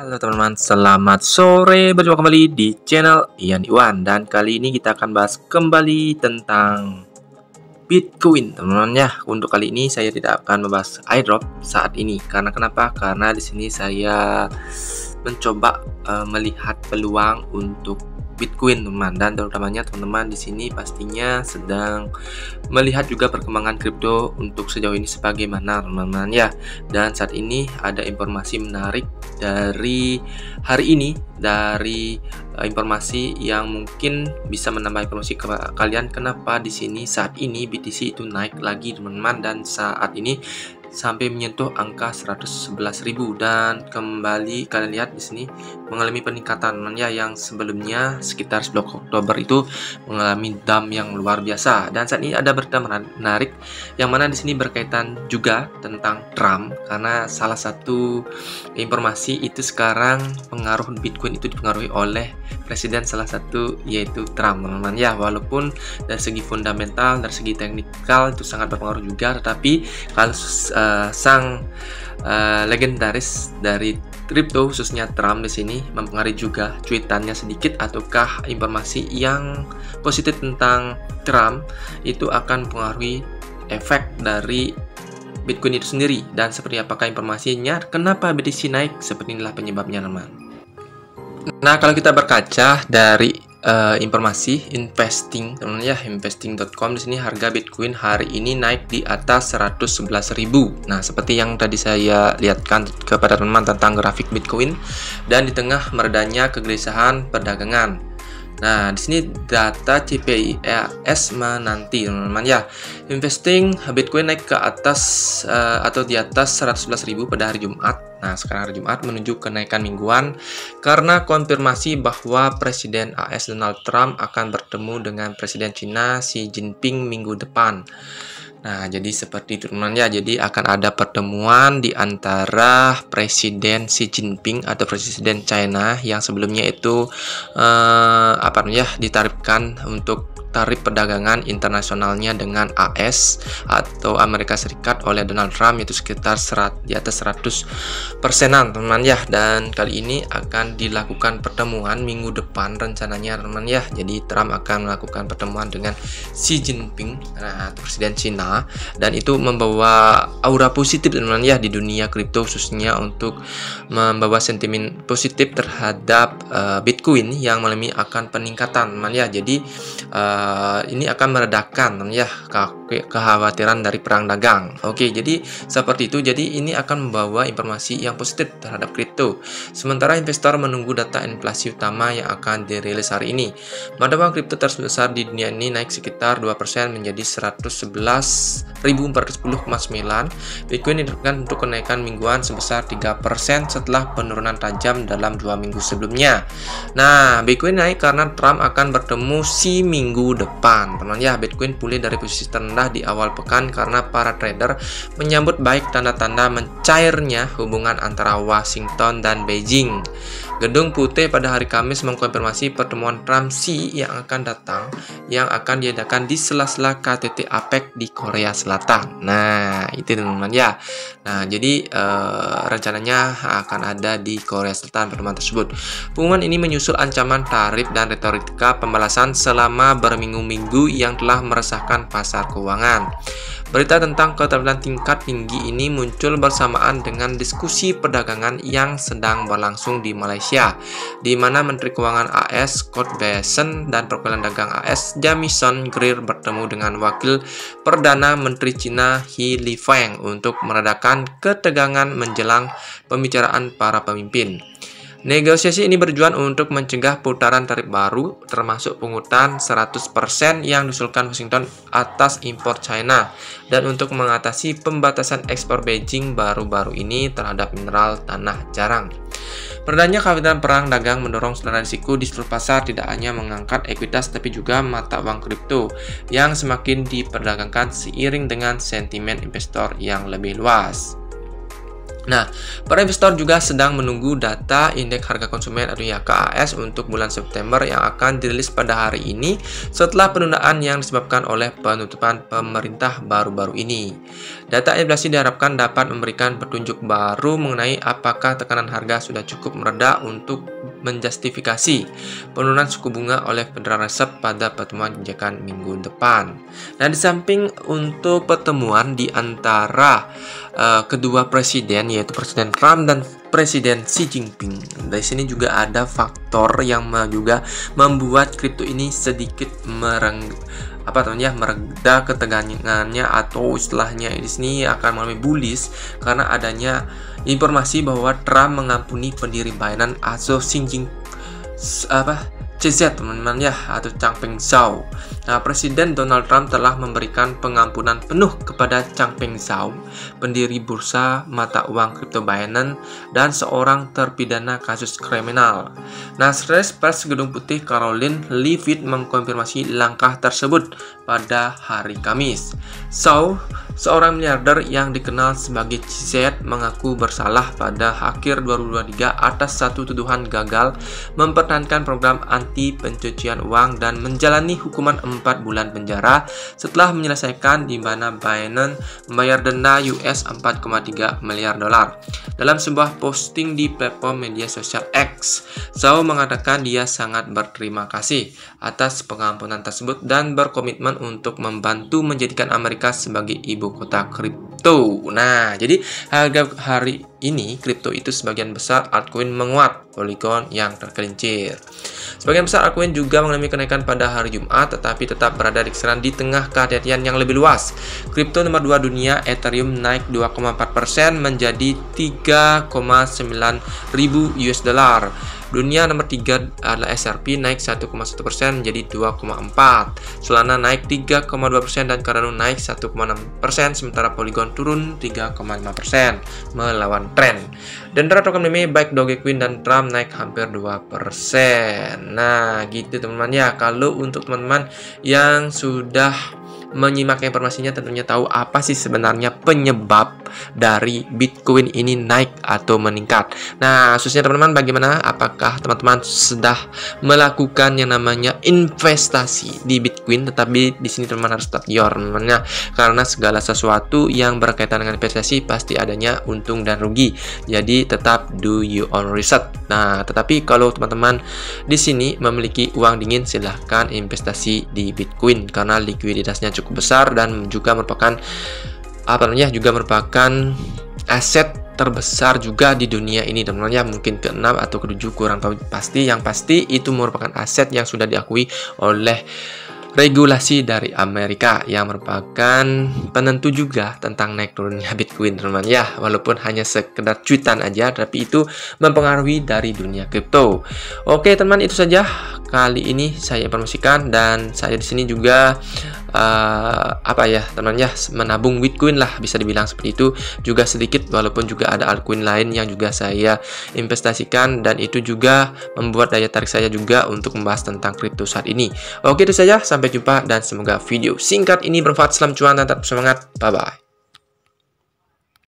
Halo teman-teman, selamat sore. Berjumpa kembali di channel Ian Iwan. Dan kali ini kita akan bahas kembali tentang Bitcoin, teman-teman ya. Untuk kali ini saya tidak akan membahas airdrop saat ini. Karena kenapa? Karena di sini saya mencoba melihat peluang untuk Bitcoin, teman-teman, dan terutamanya teman-teman di sini pastinya sedang melihat juga perkembangan kripto untuk sejauh ini sebagaimana, teman-teman ya. Dan saat ini ada informasi menarik dari hari ini, dari informasi yang mungkin bisa menambah informasi ke kalian kenapa di sini saat ini BTC itu naik lagi, teman-teman, dan saat ini sampai menyentuh angka 111.000 dan kembali kalian lihat di sini mengalami peningkatan ya, yang sebelumnya sekitar 11 Oktober itu mengalami dump yang luar biasa. Dan saat ini ada berita menarik yang mana di sini berkaitan juga tentang Trump, karena salah satu informasi itu sekarang pengaruh Bitcoin itu dipengaruhi oleh presiden salah satu yaitu Trump, teman-teman ya. Walaupun dari segi fundamental, dari segi teknikal itu sangat berpengaruh juga, tetapi kalau sang legendaris dari kripto khususnya Trump di sini mempengaruhi juga cuitannya sedikit ataukah informasi yang positif tentang Trump itu akan mempengaruhi efek dari Bitcoin itu sendiri. Dan seperti apakah informasinya, kenapa BTC naik, seperti inilah penyebabnya, teman. Nah, kalau kita berkaca dari informasi investing, teman ya, investing.com, di sini harga Bitcoin hari ini naik di atas 111.000. Nah, seperti yang tadi saya lihatkan kepada teman-teman tentang grafik Bitcoin dan di tengah meredanya kegelisahan perdagangan. Nah, di sini data CPIAS menanti, teman-teman ya. Investing Bitcoin naik ke atas atau di atas 111.000 pada hari Jumat. Nah, sekarang hari Jumat menuju kenaikan mingguan karena konfirmasi bahwa Presiden AS Donald Trump akan bertemu dengan Presiden China Xi Jinping minggu depan. Nah, jadi seperti itu, teman ya. Jadi akan ada pertemuan di antara Presiden Xi Jinping atau Presiden China yang sebelumnya itu ditarifkan untuk tarif perdagangan internasionalnya dengan AS atau Amerika Serikat oleh Donald Trump itu sekitar di atas 100%-an, teman ya. Dan kali ini akan dilakukan pertemuan minggu depan rencananya, teman ya. Jadi Trump akan melakukan pertemuan dengan Xi Jinping, Presiden Cina, dan itu membawa aura positif, teman ya, di dunia kripto khususnya untuk membawa sentimen positif terhadap Bitcoin yang mengalami akan peningkatan, teman ya. Jadi ini akan meredakan ya kekhawatiran dari perang dagang. Oke, jadi seperti itu. Jadi ini akan membawa informasi yang positif terhadap kripto. Sementara investor menunggu data inflasi utama yang akan dirilis hari ini. Mata kripto terbesar di dunia ini naik sekitar 2% menjadi 111.410,9. Bitcoin ditargetkan untuk kenaikan mingguan sebesar 3% setelah penurunan tajam dalam 2 minggu sebelumnya. Nah, Bitcoin naik karena Trump akan bertemu Xi minggu depan, teman ya. Bitcoin pulih dari posisi terendah di awal pekan karena para trader menyambut baik tanda-tanda mencairnya hubungan antara Washington dan Beijing. Gedung Putih pada hari Kamis mengkonfirmasi pertemuan Trump Xi yang akan diadakan di sela-sela KTT APEC di Korea Selatan. Nah, itu teman-teman ya. Nah, jadi rencananya akan ada di Korea Selatan pertemuan tersebut. Pengumuman ini menyusul ancaman tarif dan retorika pembalasan selama berminggu-minggu yang telah meresahkan pasar keuangan. Berita tentang keterlibatan tingkat tinggi ini muncul bersamaan dengan diskusi perdagangan yang sedang berlangsung di Malaysia, di mana Menteri Keuangan AS Scott Bessent dan Perwakilan Dagang AS Jamieson Greer bertemu dengan Wakil Perdana Menteri China He Lifeng untuk meredakan ketegangan menjelang pembicaraan para pemimpin. Negosiasi ini bertujuan untuk mencegah putaran tarif baru, termasuk pungutan 100% yang diusulkan Washington atas impor China, dan untuk mengatasi pembatasan ekspor Beijing baru-baru ini terhadap mineral tanah jarang. Meredanya kekhawatiran perang dagang mendorong saudara risiko di seluruh pasar tidak hanya mengangkat ekuitas tapi juga mata uang kripto yang semakin diperdagangkan seiring dengan sentimen investor yang lebih luas. Nah, para investor juga sedang menunggu data indeks harga konsumen atau IHK untuk bulan September yang akan dirilis pada hari ini setelah penundaan yang disebabkan oleh penutupan pemerintah baru-baru ini. Data inflasi diharapkan dapat memberikan petunjuk baru mengenai apakah tekanan harga sudah cukup mereda untuk menjustifikasi penurunan suku bunga oleh Federal Reserve pada pertemuan kebijakan minggu depan. Nah, di samping untuk pertemuan di antara kedua presiden, yaitu Presiden Trump dan Presiden Xi Jinping, dari sini juga ada faktor yang juga membuat kripto ini sedikit mereda ketegangannya, atau istilahnya di sini akan mengalami bullish karena adanya informasi bahwa Trump mengampuni pendiri Binance atau CZ teman-teman ya, atau Changpeng Zhao. Nah, Presiden Donald Trump telah memberikan pengampunan penuh kepada Changpeng Zhao, pendiri bursa mata uang kripto Binance dan seorang terpidana kasus kriminal. Nah, Secretary Pers Gedung Putih Caroline Leavitt mengkonfirmasi langkah tersebut pada hari Kamis. Zhao, seorang miliarder yang dikenal sebagai CZ, mengaku bersalah pada akhir 2023 atas satu tuduhan gagal mempertahankan program anti pencucian uang dan menjalani hukuman 4 bulan penjara setelah menyelesaikan di mana Binance membayar denda US 4,3 miliar dolar. Dalam sebuah posting di platform media sosial X, Zhao mengatakan dia sangat berterima kasih atas pengampunan tersebut dan berkomitmen untuk membantu menjadikan Amerika sebagai ibu kota kripto. Nah, jadi harga hari ini kripto itu sebagian besar altcoin menguat, Polygon yang tergelincir. Sebagian besar altcoin juga mengalami kenaikan pada hari Jumat, tetapi tetap berada di kisaran di tengah kehati-hatian yang lebih luas. Kripto nomor 2 dunia, Ethereum, naik 2,4% menjadi 3,9 ribu US dollar. Dunia nomor 3 adalah XRP, naik 1,1% menjadi 2,4. Solana naik 3,2% dan Cardano naik 1,6%, sementara Polygon turun 3,5% melawan tren. Dan token meme baik Dogecoin dan Trump naik hampir 2%. Nah, gitu teman-teman ya. Kalau untuk teman-teman yang sudah menyimak informasinya tentunya tahu apa sih sebenarnya penyebab dari Bitcoin ini naik atau meningkat. Nah, khususnya teman-teman bagaimana? Apakah teman-teman sudah melakukan yang namanya investasi di Bitcoin? Tetapi di sini teman-teman harus tetap teman-teman, karena segala sesuatu yang berkaitan dengan investasi pasti adanya untung dan rugi. Jadi tetap do your own research. Nah, tetapi kalau teman-teman di sini memiliki uang dingin, silahkan investasi di Bitcoin karena likuiditasnya cukup besar dan juga merupakan aset terbesar juga di dunia ini teman-teman ya, mungkin ke-6 atau ke-7 kurang tahu pasti. Yang pasti itu merupakan aset yang sudah diakui oleh regulasi dari Amerika yang merupakan penentu juga tentang naik turunnya Bitcoin teman-teman ya, walaupun hanya sekedar cuitan aja, tapi itu mempengaruhi dari dunia kripto. Oke teman-teman, itu saja kali ini saya informasikan, dan saya di sini juga teman-teman ya, menabung Bitcoin lah, bisa dibilang seperti itu juga sedikit, walaupun juga ada altcoin lain yang juga saya investasikan, dan itu juga membuat daya tarik saya juga untuk membahas tentang kripto saat ini. Oke, itu saja, sampai jumpa dan semoga video singkat ini bermanfaat. Salam cuan dan tetap semangat, bye bye.